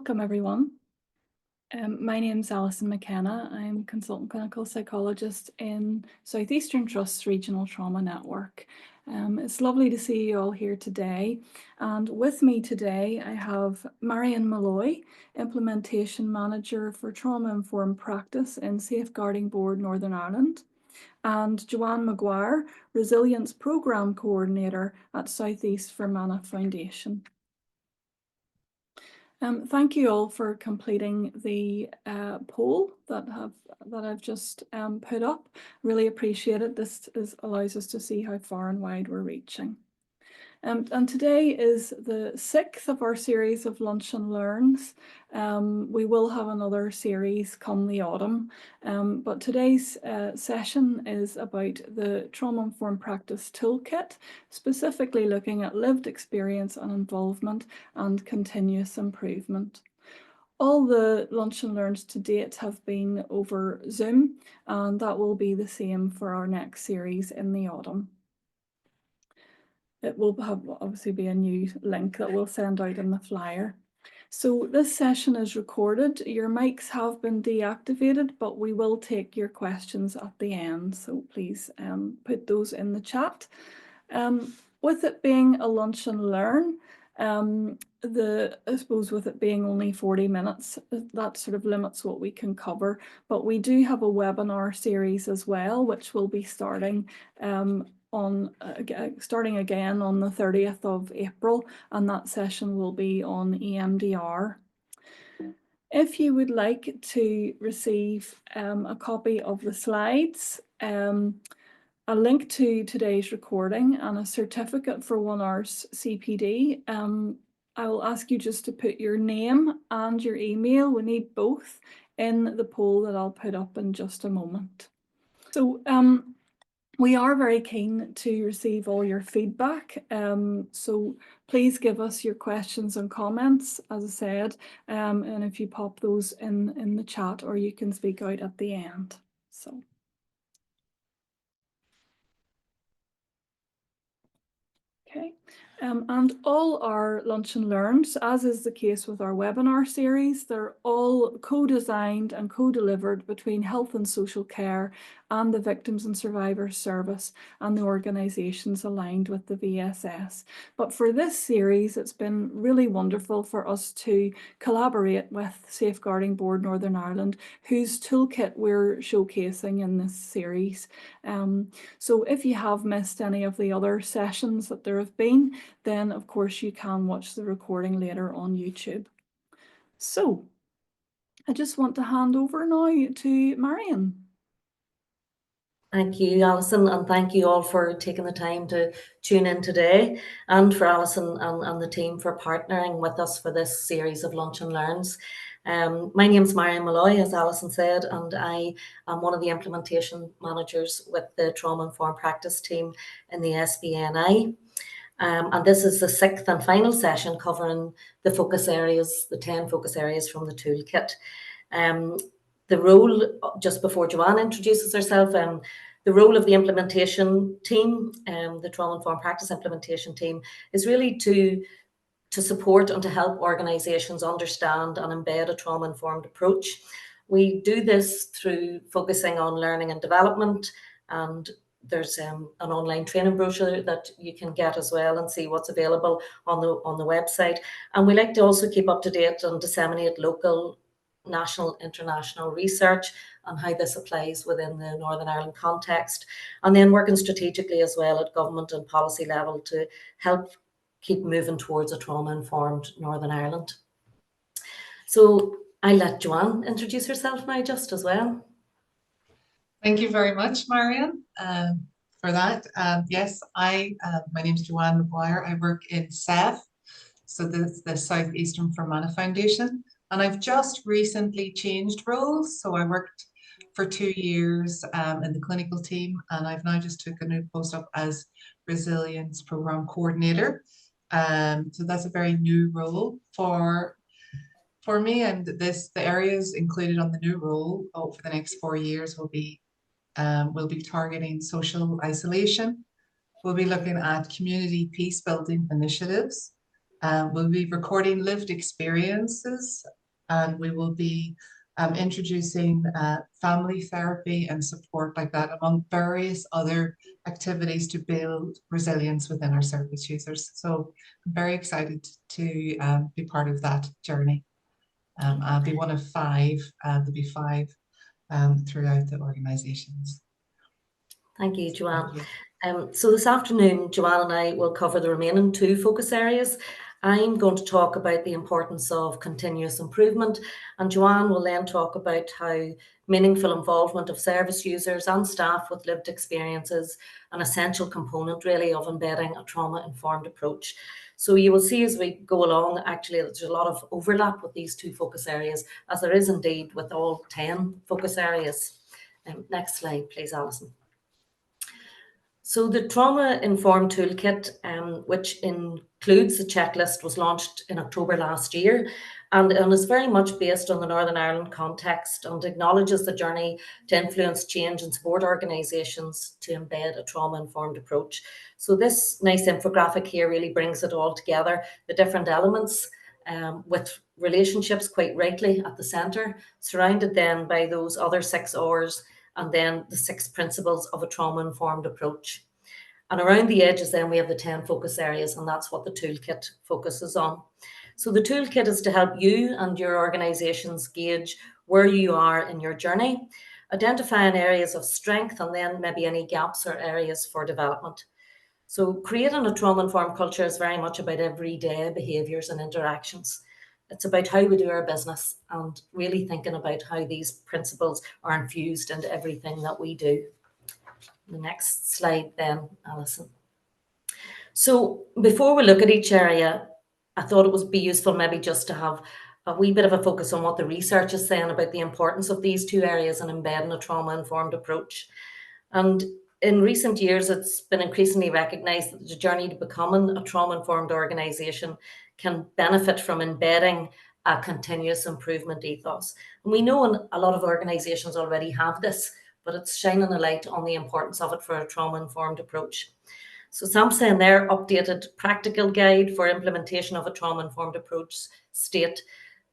Welcome, everyone. My name is Alison McKenna. I'm Consultant Clinical Psychologist in Southeastern Trust's Regional Trauma Network. It's lovely to see you all here today. And with me today, I have Marion Malloy, Implementation Manager for Trauma-Informed Practice in Safeguarding Board Northern Ireland, and Joanne Maguire, Resilience Programme Coordinator at Southeast Fermanagh Foundation. Thank you all for completing the poll that I've just put up. Really appreciate it. This allows us to see how far and wide we're reaching. And today is the 6th of our series of Lunch and Learns. We will have another series come the autumn, but today's session is about the Trauma-Informed Practice Toolkit, specifically looking at lived experience and involvement and continuous improvement. All the Lunch and Learns to date have been over Zoom, and that will be the same for our next series in the autumn. It will obviously be a new link that we'll send out in the flyer. So this session is recorded. Your mics have been deactivated, but we will take your questions at the end. So please put those in the chat. With it being a lunch and learn, I suppose with it being only 40 minutes, that sort of limits what we can cover. But we do have a webinar series as well, which will be starting starting again on the 30th of April, and that session will be on EMDR. If you would like to receive a copy of the slides, a link to today's recording and a certificate for 1 hour's CPD, I will ask you just to put your name and your email, we need both, in the poll that I'll put up in just a moment. So we are very keen to receive all your feedback, so please give us your questions and comments, as I said, and if you pop those in the chat, or you can speak out at the end. So. Okay, and all our Lunch and Learns, as is the case with our webinar series, they're all co-designed and co-delivered between Health and Social Care and the Victims and Survivors Service and the organisations aligned with the VSS. But for this series, it's been really wonderful for us to collaborate with Safeguarding Board Northern Ireland, whose toolkit we're showcasing in this series. So if you have missed any of the other sessions that there have been, then of course you can watch the recording later on YouTube. So I just want to hand over now to Marion. Thank you, Alison, and thank you all for taking the time to tune in today, and for Alison and the team for partnering with us for this series of Lunch and Learns. My name is Marion Malloy, as Alison said, and I am one of the implementation managers with the Trauma-Informed Practice team in the SBNI. And this is the 6th and final session covering the focus areas, the 10 focus areas from the toolkit. The role, just before Joanne introduces herself, the role of the implementation team, the Trauma-Informed Practice implementation team, is really to support and to help organisations understand and embed a trauma-informed approach. We do this through focusing on learning and development, and there's an online training brochure that you can get as well and see what's available on the website. And we like to also keep up to date and disseminate local, national, international research on how this applies within the Northern Ireland context, and then working strategically as well at government and policy level to help keep moving towards a trauma-informed Northern Ireland. So I'll let Joanne introduce herself now just as well. Thank you very much, Marion, for that. Yes, my name is Joanne Maguire. I work in SEF, so this is the Southeastern Fermanagh Foundation, and I've just recently changed roles. So I worked for 2 years in the clinical team, and I've now just took a new post up as Resilience Programme Coordinator. So that's a very new role for me, and the areas included on the new role over the next 4 years will be targeting social isolation. We'll be looking at community peace building initiatives. We'll be recording lived experiences and we will be introducing family therapy and support like that, among various other activities to build resilience within our service users. So I'm very excited to be part of that journey. I'll be one of 5, there'll be 5 throughout the organisations. Thank you, Joanne. Thank you. So this afternoon, Joanne and I will cover the remaining 2 focus areas. I'm going to talk about the importance of continuous improvement, and Joanne will then talk about how meaningful involvement of service users and staff with lived experiences, an essential component really of embedding a trauma-informed approach. So you will see as we go along, actually, there's a lot of overlap with these 2 focus areas, as there is indeed with all 10 focus areas. Next slide, please, Alison. So the Trauma-Informed Toolkit, which includes the checklist, was launched in October last year and is very much based on the Northern Ireland context and acknowledges the journey to influence change and support organisations to embed a trauma-informed approach. So this nice infographic here really brings it all together, the different elements, with relationships quite rightly at the centre, surrounded then by those other 6 R's, and then the 6 principles of a trauma-informed approach. And around the edges then we have the 10 focus areas, and that's what the toolkit focuses on. So the toolkit is to help you and your organisations gauge where you are in your journey, identifying areas of strength and then maybe any gaps or areas for development. So creating a trauma-informed culture is very much about everyday behaviours and interactions. It's about how we do our business and really thinking about how these principles are infused into everything that we do. The next slide then, Alison. So before we look at each area, I thought it would be useful maybe just to have a wee bit of a focus on what the research is saying about the importance of these 2 areas and embedding a trauma-informed approach. And in recent years, it's been increasingly recognised that the journey to becoming a trauma-informed organisation can benefit from embedding a continuous improvement ethos. And we know a lot of organisations already have this, but it's shining a light on the importance of it for a trauma-informed approach. So some say in their updated practical guide for implementation of a trauma-informed approach state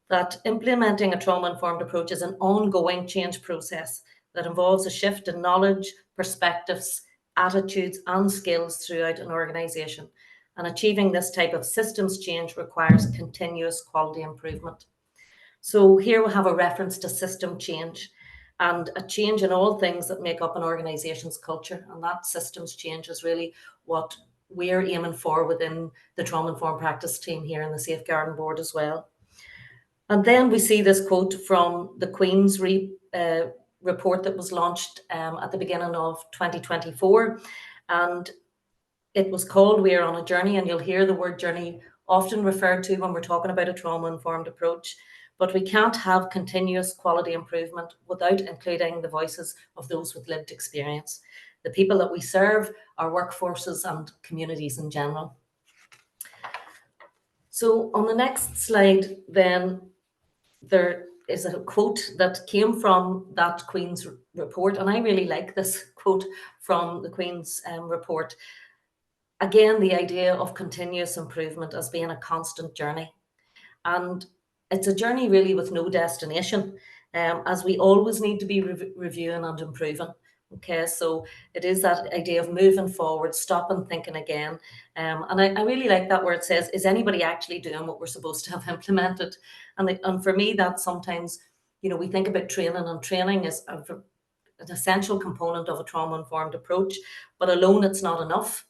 that implementing a trauma-informed approach is an ongoing change process that involves a shift in knowledge, perspectives, attitudes, and skills throughout an organisation. And achieving this type of systems change requires continuous quality improvement. So here we have a reference to system change and a change in all things that make up an organisation's culture. And that systems change is really what we're aiming for within the Trauma-Informed Practice team here in the Safeguarding Board as well. And then we see this quote from the Queen's report that was launched at the beginning of 2024. And it was called "We Are on a Journey," and you'll hear the word journey often referred to when we're talking about a trauma-informed approach. But we can't have continuous quality improvement without including the voices of those with lived experience, the people that we serve, our workforces and communities in general. So on the next slide, then, there is a quote that came from that Queen's report, and I really like this quote from the Queen's report. Again, the idea of continuous improvement as being a constant journey. And it's a journey really with no destination, as we always need to be reviewing and improving. Okay, so it is that idea of moving forward, stopping, thinking again. And I really like that where it says, is anybody actually doing what we're supposed to have implemented? And for me, that sometimes, you know, we think about training, and training is an essential component of a trauma-informed approach, but alone it's not enough.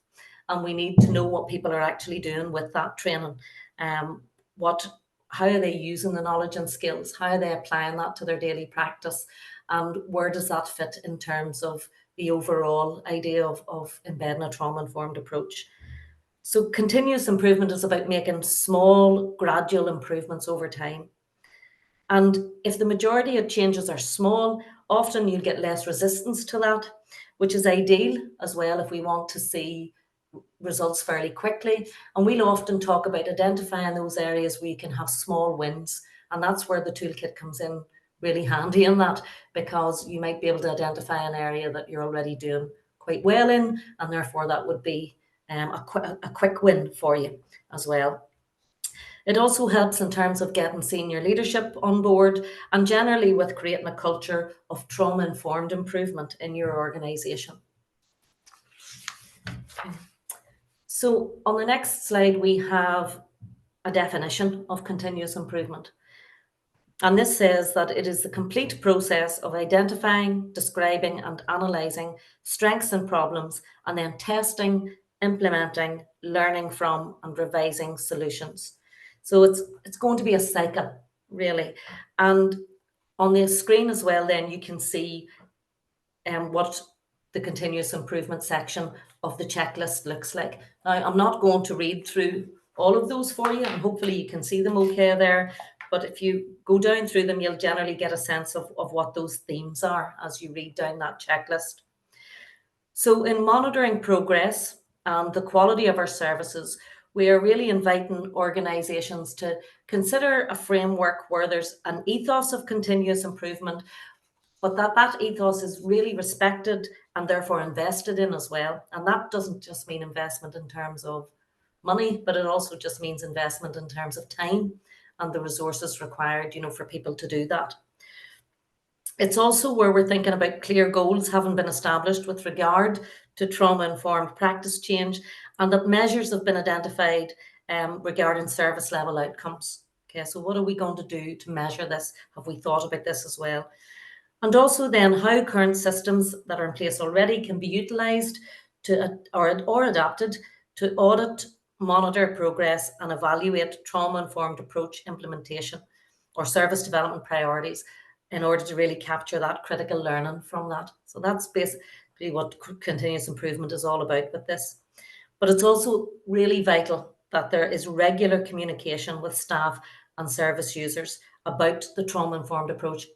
And we need to know what people are actually doing with that training. How are they using the knowledge and skills? How are they applying that to their daily practice? And where does that fit in terms of the overall idea of embedding a trauma-informed approach? So continuous improvement is about making small, gradual improvements over time. And if the majority of changes are small, often you'll get less resistance to that, which is ideal as well if we want to see results fairly quickly. And we'll often talk about identifying those areas where you can have small wins. And that's where the toolkit comes in really handy in that, because you might be able to identify an area that you're already doing quite well in, and therefore that would be a quick win for you as well. It also helps in terms of getting senior leadership on board and generally with creating a culture of trauma-informed improvement in your organisation. So on the next slide, we have a definition of continuous improvement. And this says that it is the complete process of identifying, describing and analysing strengths and problems, and then testing, implementing, learning from and revising solutions. So it's going to be a cycle, really. And on the screen as well, then you can see what the continuous improvement section of the checklist looks like. Now, I'm not going to read through all of those for you, and hopefully you can see them okay there. But if you go down through them, you'll generally get a sense of what those themes are as you read down that checklist. So in monitoring progress and the quality of our services, we are really inviting organisations to consider a framework where there's an ethos of continuous improvement, but that ethos is really respected and therefore invested in as well. And that doesn't just mean investment in terms of money, but it also just means investment in terms of time and the resources required, for people to do that. It's also where we're thinking about clear goals having been established with regard to trauma-informed practice change, and that measures have been identified regarding service level outcomes. Okay, so what are we going to do to measure this? Have we thought about this as well? And also then how current systems that are in place already can be utilised or adapted to audit, monitor progress and evaluate trauma-informed approach implementation or service development priorities in order to really capture that critical learning from that. So that's basically what continuous improvement is all about with this. But it's also really vital that there is regular communication with staff and service users about the trauma-informed approach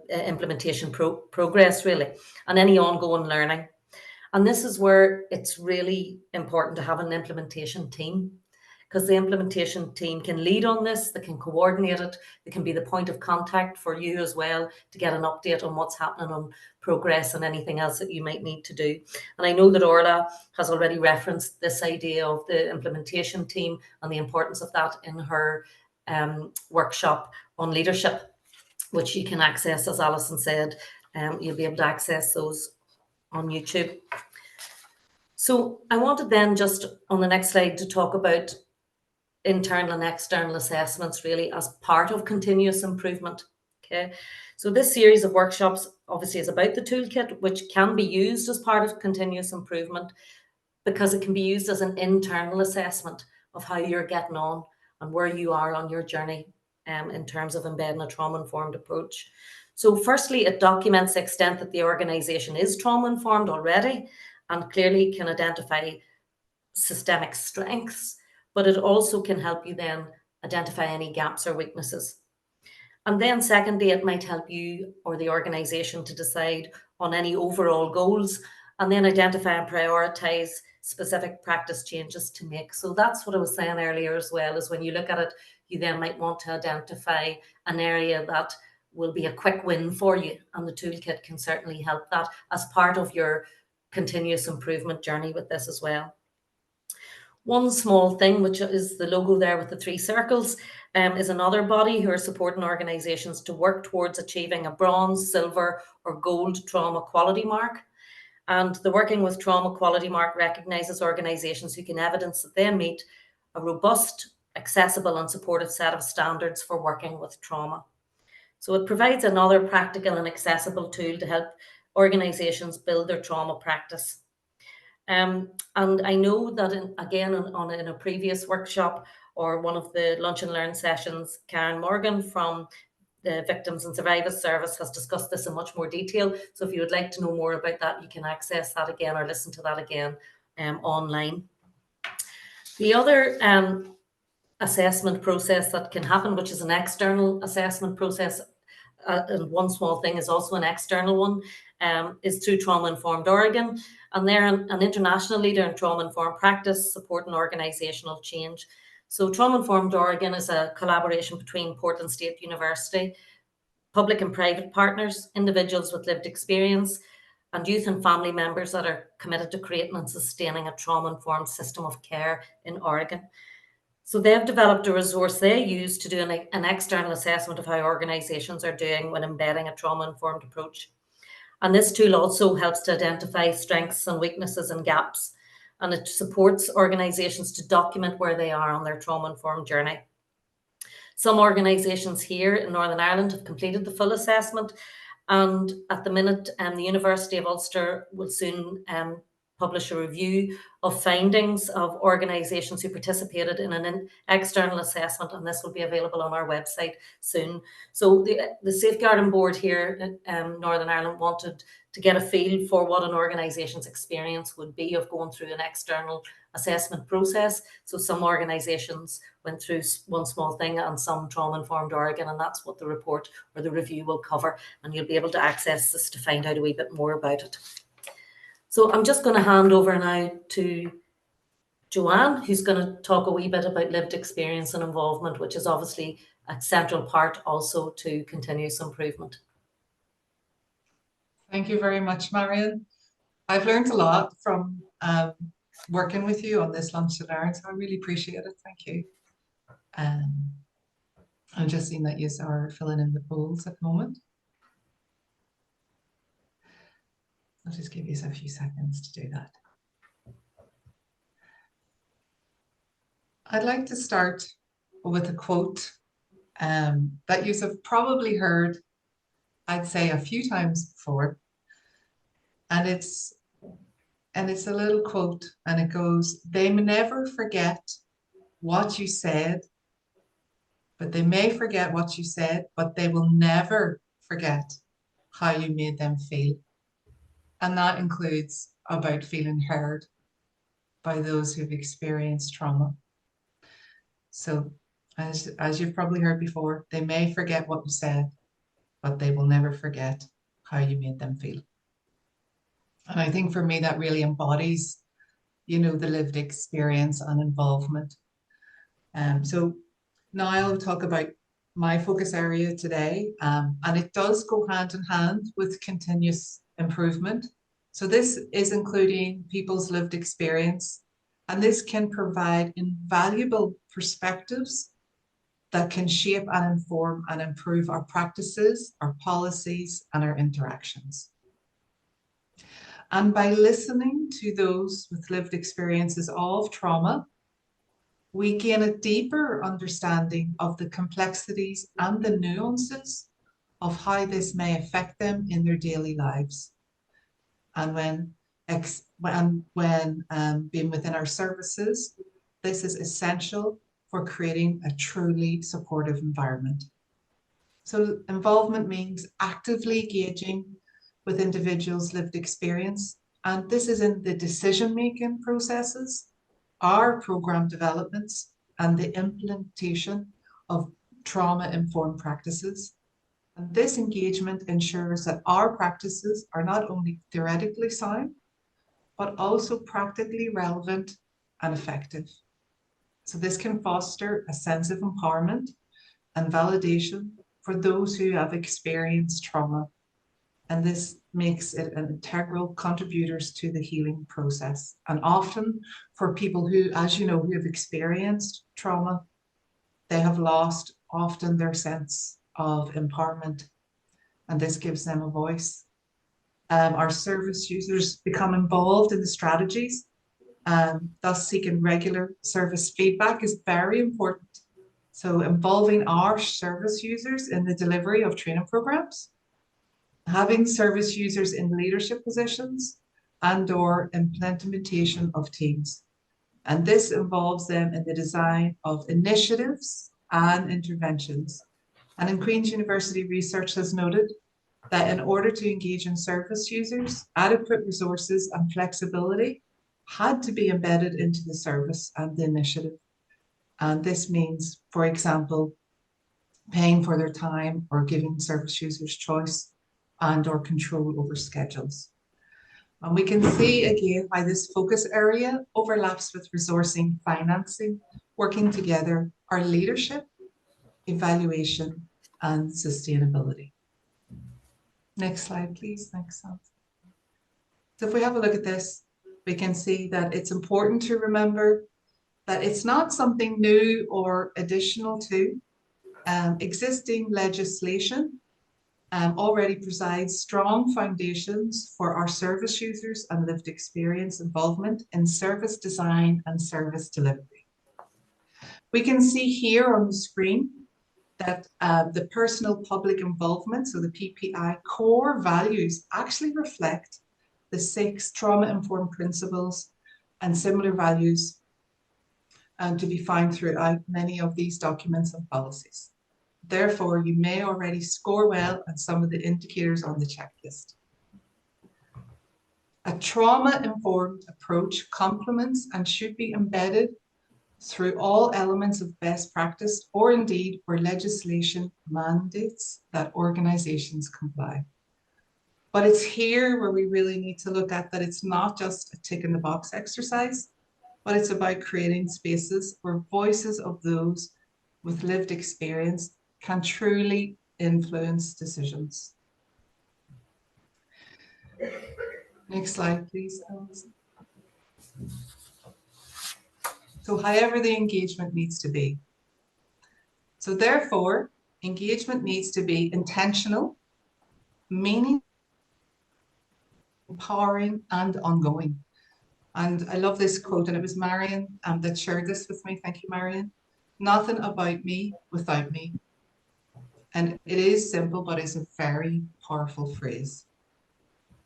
implementation progress, really, and any ongoing learning. And this is where it's really important to have an implementation team, because the implementation team can lead on this, they can coordinate it, they can be the point of contact for you as well to get an update on what's happening on progress and anything else that you might need to do. And I know that Orla has already referenced this idea of the implementation team and the importance of that in her workshop on leadership, which you can access, as Alison said. You'll be able to access those on YouTube. So I wanted then just on the next slide to talk about internal and external assessments really as part of continuous improvement. Okay, so this series of workshops obviously is about the toolkit, which can be used as part of continuous improvement because it can be used as an internal assessment of how you're getting on and where you are on your journey in terms of embedding a trauma-informed approach. So firstly, it documents the extent that the organisation is trauma-informed already and clearly can identify systemic strengths, but it also can help you then identify any gaps or weaknesses. And then secondly, it might help you or the organisation to decide on any overall goals and then identify and prioritise specific practice changes to make. So that's what I was saying earlier as well, is when you look at it, you then might want to identify an area that will be a quick win for you. And the toolkit can certainly help that as part of your continuous improvement journey with this as well. One small thing, which is the logo there with the 3 circles, is another body who are supporting organisations to work towards achieving a bronze, silver or gold trauma quality mark. And the Working with Trauma Quality Mark recognises organisations who can evidence that they meet a robust, accessible and supportive set of standards for working with trauma. So it provides another practical and accessible tool to help organisations build their trauma practice. And I know that in a previous workshop or one of the Lunch and Learn sessions, Karen Morgan from the Victims and Survivors Service has discussed this in much more detail. So if you would like to know more about that, you can access that again or listen to that again online. The other assessment process that can happen, which is an external assessment process, and one small thing is also an external one, is through Trauma Informed Oregon. And they're an international leader in trauma-informed practice, supporting organisational change. So Trauma Informed Oregon is a collaboration between Portland State University, public and private partners, individuals with lived experience, and youth and family members that are committed to creating and sustaining a trauma-informed system of care in Oregon. So they've developed a resource they use to do an external assessment of how organisations are doing when embedding a trauma-informed approach. And this tool also helps to identify strengths and weaknesses and gaps, and it supports organisations to document where they are on their trauma-informed journey. Some organisations here in Northern Ireland have completed the full assessment, and at the minute, the University of Ulster will soon publish a review of findings of organisations who participated in an external assessment, and this will be available on our website soon. So the Safeguarding Board here in Northern Ireland wanted to get a feel for what an organisation's experience would be of going through an external assessment process. So some organisations went through one small thing and some trauma-informed Oregon, and that's what the report or the review will cover, and you'll be able to access this to find out a wee bit more about it. So I'm just going to hand over now to Joanne, who's going to talk a wee bit about lived experience and involvement, which is obviously a central part also to continuous improvement. Thank you very much, Marion. I've learned a lot from working with you on this Lunch to Learn, so I really appreciate it. Thank you. I'm just seeing that you are filling in the polls at the moment. I'll just give you a few seconds to do that. I'd like to start with a quote that you have probably heard, I'd say, a few times before. And it's a little quote, and it goes, "They may never forget what you said, but they may forget what you said, but they will never forget how you made them feel." And that includes about feeling heard by those who've experienced trauma. So as you've probably heard before, they may forget what you said, but they will never forget how you made them feel. And I think for me, that really embodies, the lived experience and involvement. So now I'll talk about my focus area today, and it does go hand in hand with continuous improvement. So this is including people's lived experience, and this can provide invaluable perspectives that can shape and inform and improve our practices, our policies, and our interactions. And by listening to those with lived experiences of trauma, we gain a deeper understanding of the complexities and the nuances of how this may affect them in their daily lives. And when being within our services, this is essential for creating a truly supportive environment. So involvement means actively engaging with individuals' lived experience, and this is in the decision-making processes, our program developments, and the implementation of trauma-informed practices. And this engagement ensures that our practices are not only theoretically sound, but also practically relevant and effective. So this can foster a sense of empowerment and validation for those who have experienced trauma. And this makes it an integral contributors to the healing process. And often for people who, as you know, who have experienced trauma, they have lost often their sense of empowerment, and this gives them a voice. Our service users become involved in the strategies, thus seeking regular service feedback is very important. So involving our service users in the delivery of training programs, having service users in leadership positions, and/or implementation of teams. And this involves them in the design of initiatives and interventions. And in Queen's University research has noted that in order to engage in service users, adequate resources and flexibility had to be embedded into the service and the initiative. And this means, for example, paying for their time or giving service users choice and/or control over schedules. And we can see again how this focus area overlaps with resourcing, financing, working together, our leadership, evaluation, and sustainability. Next slide, please. Next slide. So if we have a look at this, we can see that it's important to remember that it's not something new or additional to existing legislation. Already provides strong foundations for our service users and lived experience involvement in service design and service delivery. We can see here on the screen that the personal public involvement, so the PPI core values, actually reflect the 6 trauma-informed principles and similar values to be found throughout many of these documents and policies. Therefore, you may already score well on some of the indicators on the checklist. A trauma-informed approach complements and should be embedded through all elements of best practice, or indeed where legislation mandates that organizations comply. But it's here where we really need to look at that it's not just a tick in the box exercise, but it's about creating spaces where voices of those with lived experience can truly influence decisions. Next slide, please, Alison. So however the engagement needs to be. So therefore, engagement needs to be intentional, meaning, empowering, and ongoing. And I love this quote, and it was Marion that shared this with me. Thank you, Marion. Nothing about me without me. And it is simple, but it's a very powerful phrase.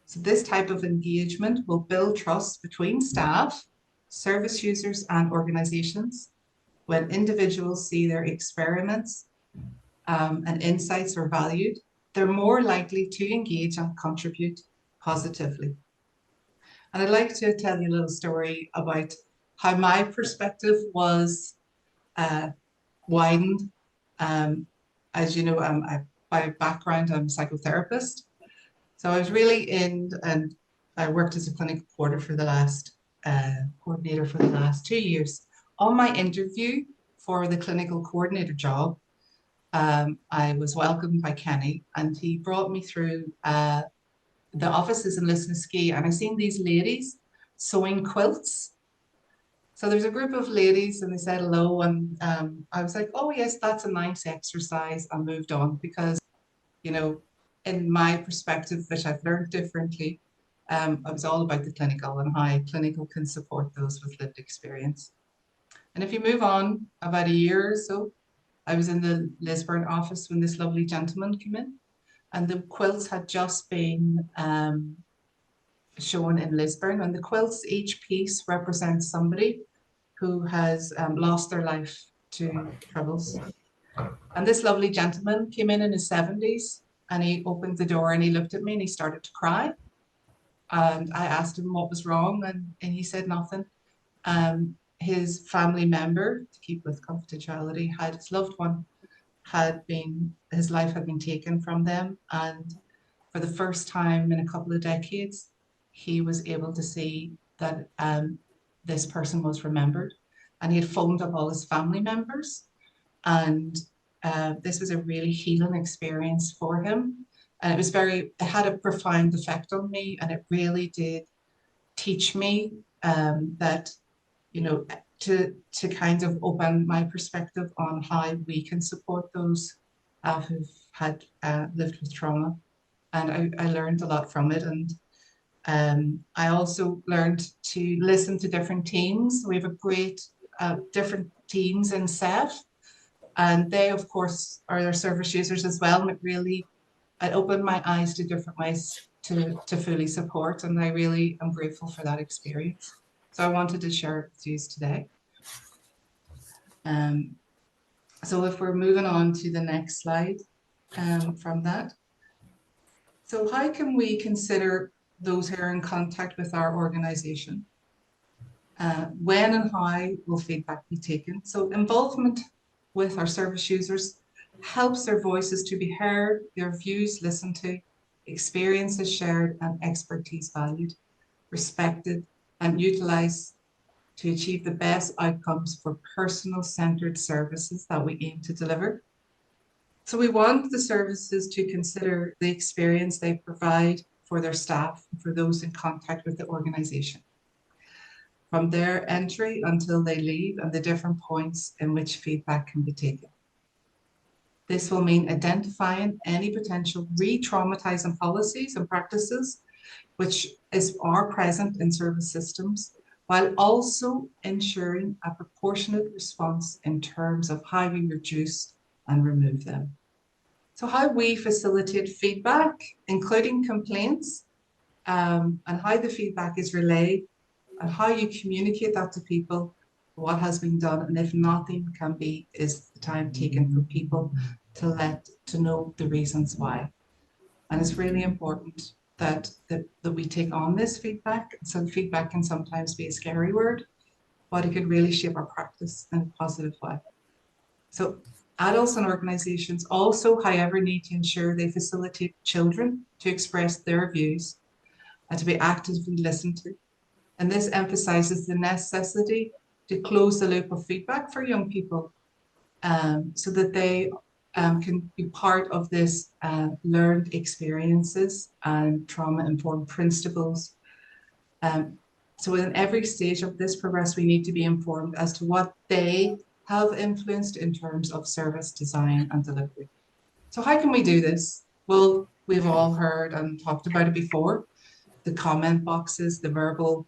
So this type of engagement will build trust between staff, service users, and organizations. When individuals see their experiments and insights are valued, they're more likely to engage and contribute positively. And I'd like to tell you a little story about how my perspective was widened. As you know, by background, I'm a psychotherapist. So I was really in, and I worked as a clinical coordinator for the last 2 years. On my interview for the clinical coordinator job, I was welcomed by Kenny, and he brought me through the offices in Lisnaskea, and I seen these ladies sewing quilts. So there's a group of ladies, and they said hello, and I was like, oh yes, that's a nice exercise, and moved on, because, you know, in my perspective, which I've learned differently, I was all about the clinical and how clinical can support those with lived experience. And if you move on about a year or so, I was in the Lisburn office when this lovely gentleman came in, and the quilts had just been shown in Lisburn, and the quilts, each piece represents somebody who has lost their life to troubles. And this lovely gentleman came in his 70s, and he opened the door and he looked at me and he started to cry. And I asked him what was wrong, and he said nothing. His family member, to keep with confidentiality, had his loved one, his life had been taken from them. And for the first time in a couple of decades, he was able to see that this person was remembered. And he had phoned up all his family members. And this was a really healing experience for him. And it had a profound effect on me. And it really did teach me that, you know, to kind of open my perspective on how we can support those who've had lived with trauma. And I learned a lot from it. And I also learned to listen to different teams. We have a great different teams in SEF, and they, of course, are their service users as well. And it opened my eyes to different ways to fully support. And I really am grateful for that experience. So I wanted to share it with you today. So if we're moving on to the next slide from that. So how can we consider those who are in contact with our organization? When and how will feedback be taken? So involvement with our service users helps their voices to be heard, their views listened to, experiences shared, and expertise valued, respected, and utilized to achieve the best outcomes for personal-centered services that we aim to deliver. So we want the services to consider the experience they provide for their staff and for those in contact with the organization. from their entry until they leave and the different points in which feedback can be taken. This will mean identifying any potential re-traumatizing policies and practices which are present in service systems, while also ensuring a proportionate response in terms of how you reduce and remove them. So how we facilitate feedback, including complaints, and how the feedback is relayed, and how you communicate that to people, what has been done, and if nothing can be, is the time taken for people to know the reasons why. And it's really important that we take on this feedback. So feedback can sometimes be a scary word, but it can really shape our practice in a positive way. So adults and organisations also, however, need to ensure they facilitate children to express their views and to be actively listened to. And this emphasises the necessity to close the loop of feedback for young people, so that they can be part of this learned experiences and trauma-informed principles. So in every stage of this progress, we need to be informed as to what they have influenced in terms of service design and delivery. So how can we do this? Well, we've all heard and talked about it before. The comment boxes, the verbal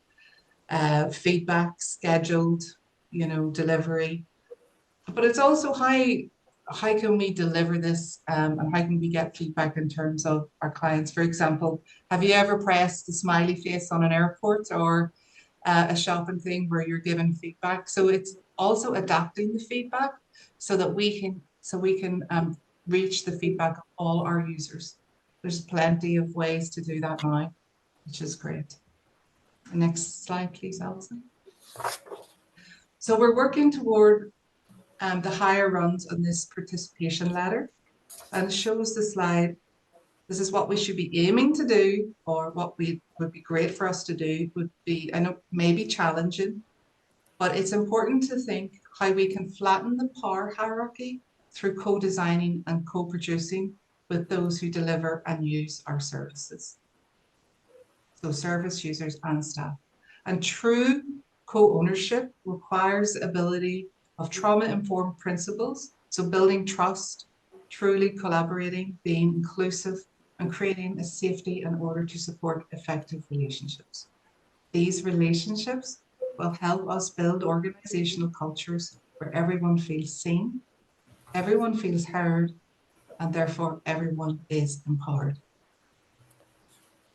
feedback, scheduled, delivery. But it's also how can we deliver this, and how can we get feedback in terms of our clients? For example, have you ever pressed the smiley face on an airport or a shopping thing where you're given feedback? So it's also adapting the feedback so that we can reach the feedback of all our users. There's plenty of ways to do that now, which is great. The next slide, please, Alison. So we're working toward the higher runs on this participation ladder, and it shows the slide. This is what we should be aiming to do, or what would be great for us to do would be, I know, maybe challenging, but it's important to think how we can flatten the power hierarchy through co-designing and co-producing with those who deliver and use our services. So service users and staff. And true co-ownership requires the ability of trauma-informed principles, so building trust, truly collaborating, being inclusive, and creating a safety in order to support effective relationships. These relationships will help us build organizational cultures where everyone feels seen, everyone feels heard, and therefore everyone is empowered.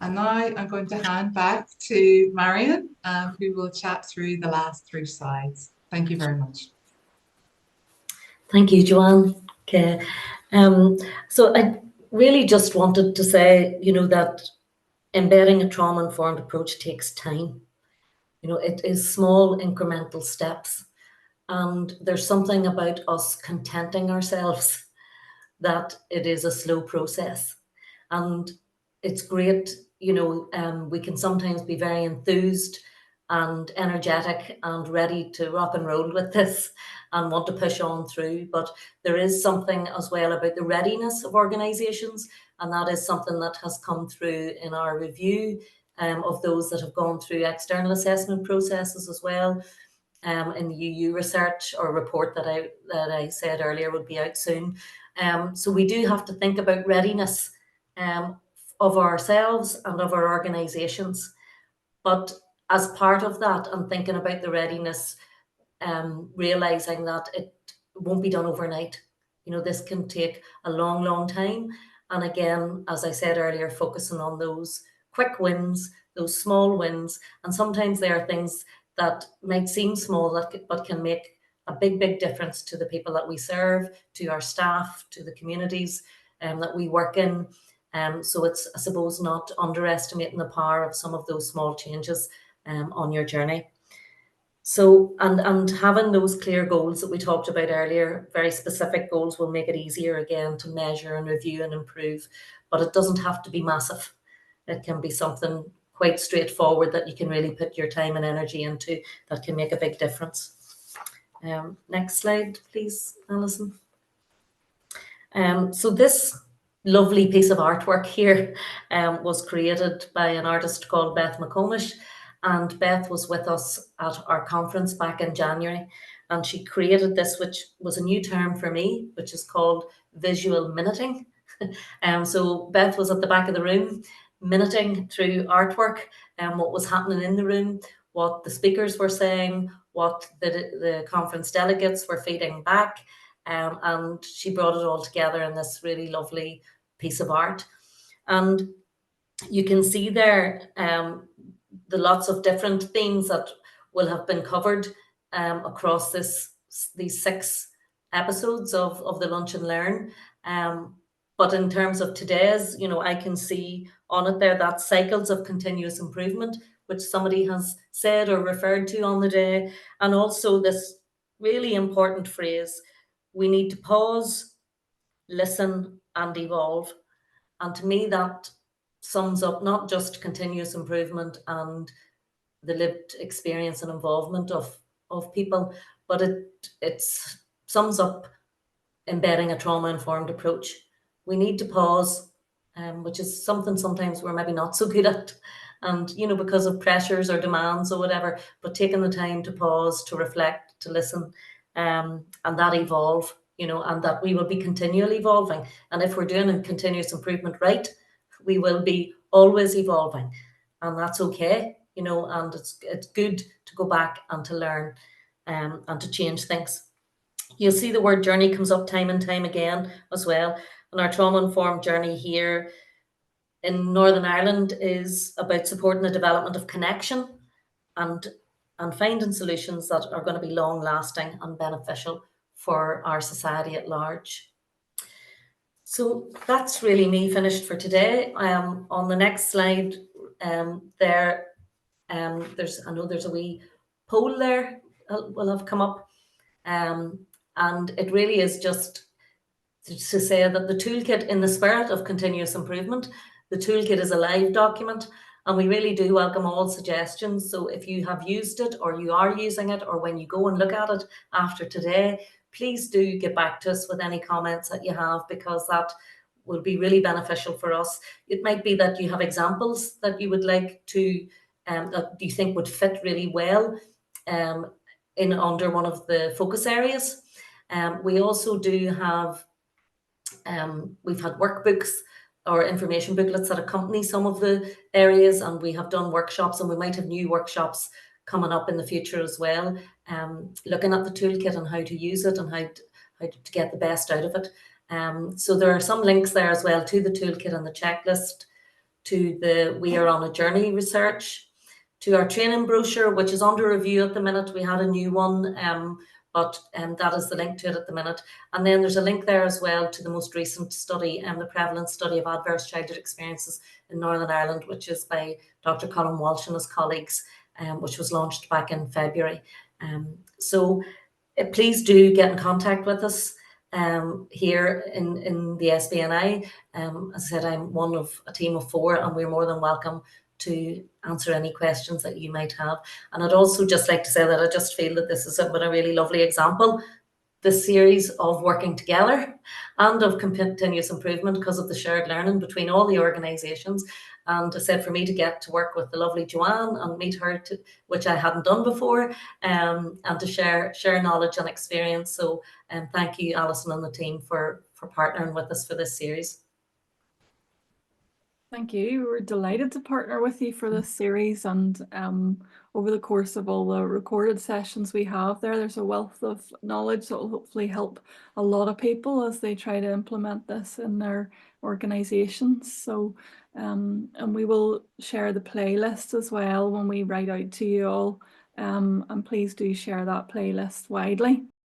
And now I'm going to hand back to Marion, who will chat through the last 3 slides. Thank you very much. Thank you, Joanne. Okay. So I really just wanted to say, that embedding a trauma-informed approach takes time. It is small incremental steps. And there's something about us contenting ourselves that it is a slow process. And it's great, we can sometimes be very enthused and energetic and ready to rock and roll with this and want to push on through. But there is something as well about the readiness of organisations, and that is something that has come through in our review of those that have gone through external assessment processes as well. In the UU research or report that I said earlier would be out soon. So we do have to think about readiness of ourselves and of our organisations. But as part of that, and thinking about the readiness, realising that it won't be done overnight. This can take a long, long time. And again, as I said earlier, focusing on those quick wins, those small wins, and sometimes they are things that might seem small, but can make a big, big difference to the people that we serve, to our staff, to the communities that we work in. So it's, I suppose, not underestimating the power of some of those small changes on your journey. So, and having those clear goals that we talked about earlier, very specific goals, will make it easier again to measure and review and improve. But it doesn't have to be massive. It can be something quite straightforward that you can really put your time and energy into that can make a big difference. Next slide, please, Alison. So this lovely piece of artwork here was created by an artist called Beth McComish, and Beth was with us at our conference back in January, and she created this, which was a new term for me, which is called visual minuting. So Beth was at the back of the room, minuting through artwork and what was happening in the room, what the speakers were saying, what the conference delegates were feeding back, and she brought it all together in this really lovely piece of art. And you can see there the lots of different themes that will have been covered across these 6 episodes of the Lunch and Learn. But in terms of today's, I can see on it there that cycles of continuous improvement, which somebody has said or referred to on the day, and also this really important phrase, we need to pause, listen, and evolve. And to me, that sums up not just continuous improvement and the lived experience and involvement of people, but it sums up embedding a trauma-informed approach. We need to pause, which is something sometimes we're maybe not so good at, and because of pressures or demands or whatever, but taking the time to pause, to reflect, to listen, and that evolve, and that we will be continually evolving. And if we're doing a continuous improvement right, we will be always evolving, and that's okay, and it's good to go back and to learn and to change things. You'll see the word journey comes up time and time again as well. And our trauma-informed journey here in Northern Ireland is about supporting the development of connection and finding solutions that are going to be long-lasting and beneficial for our society at large. So that's really me finished for today. On the next slide, there's a wee poll there will have come up. And it really is just to say that the toolkit, in the spirit of continuous improvement, the toolkit is a live document, and we really do welcome all suggestions. So if you have used it, or you are using it, or when you go and look at it after today, please do get back to us with any comments that you have, because that will be really beneficial for us. It might be that you have examples that you would like to, that you think would fit really well in under one of the focus areas. We also do have, we've had workbooks or information booklets that accompany some of the areas, and we have done workshops, and we might have new workshops coming up in the future as well, looking at the toolkit and how to use it and how to get the best out of it. So there are some links there as well to the toolkit and the checklist, to the We Are on a Journey research, to our training brochure, which is under review at the minute. We had a new one, but that is the link to it at the minute. And then there's a link there as well to the most recent study, the prevalence study of adverse childhood experiences in Northern Ireland, which is by Dr. Colin Walsh and his colleagues, which was launched back in February. So please do get in contact with us here in the SBNI. As I said, I'm one of a team of 4, and we're more than welcome to answer any questions that you might have. And I'd also just like to say that I just feel that this is a really lovely example, this series of working together and of continuous improvement, because of the shared learning between all the organisations. And I said, for me to get to work with the lovely Joanne and meet her, which I hadn't done before, and to share knowledge and experience. So thank you, Alison and the team, for partnering with us for this series. Thank you. We're delighted to partner with you for this series, and over the course of all the recorded sessions we have there's a wealth of knowledge that will hopefully help a lot of people as they try to implement this in their organisations. So and we will share the playlist as well when we write out to you all, and please do share that playlist widely.